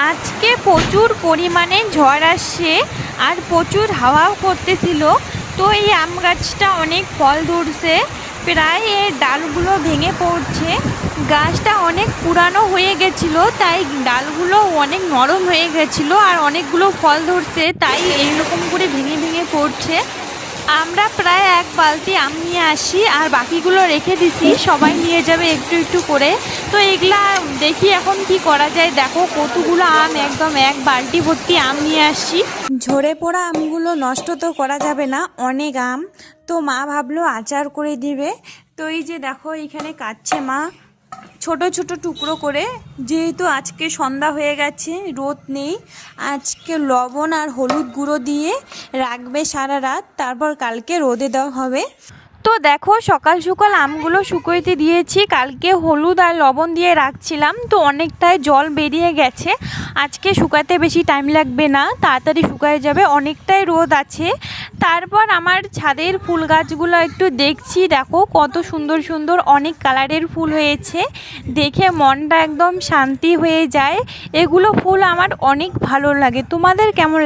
আজকে প্রচুর পরিমাণে ঝড় আসছে আর প্রচুর হাওয়াও করতেছিল। তো এই আম গাছটা অনেক ফল ধরছে, প্রায় এর ডালগুলো ভেঙে পড়ছে। গাছটা অনেক পুরানো হয়ে গেছিলো, তাই ডালগুলো অনেক নরম হয়ে গেছিলো আর অনেকগুলো ফল ধরছে, তাই এইরকম করে ভেঙে ভেঙে পড়ছে। আমরা প্রায় এক বালতি আম নিয়ে আসি আর বাকিগুলো রেখে দিছি, সবাই নিয়ে যাবে একটু একটু করে। তো এগুলা দেখি এখন কি করা যায়। দেখো কতগুলো আম, একদম এক বালতি ভর্তি আম নিয়ে আসছি। ঝরে পড়া আমগুলো নষ্ট তো করা যাবে না, অনেক আম। তো মা ভাবলো আচার করে দিবে। তো এই যে দেখো এখানে কাটছে মা ছোট ছোট টুকরো করে, যেহেতু আজকে সন্ধ্যা হয়ে গেছে, রোদ নেই, আজকে লবণ আর হলুদ গুঁড়ো দিয়ে রাখবে সারা রাত, তারপর কালকে রোদে দেওয়া হবে। তো দেখো সকাল সকাল আমগুলো শুকোইতে দিয়েছি, কালকে হলুদ আর লবণ দিয়ে রাখছিলাম, তো অনেকটাই জল বেরিয়ে গেছে। আজকে শুকাতে বেশি টাইম লাগবে না, তাড়াতাড়ি শুকায় যাবে, অনেকটাই রোদ আছে। তারপর আমার ছাদের ফুল গাছগুলো একটু দেখছি, দেখো কত সুন্দর সুন্দর অনেক কালারের ফুল হয়েছে, দেখে মনটা একদম শান্তি হয়ে যায়। এগুলো ফুল আমার অনেক ভালো লাগে। তোমাদের কেমন?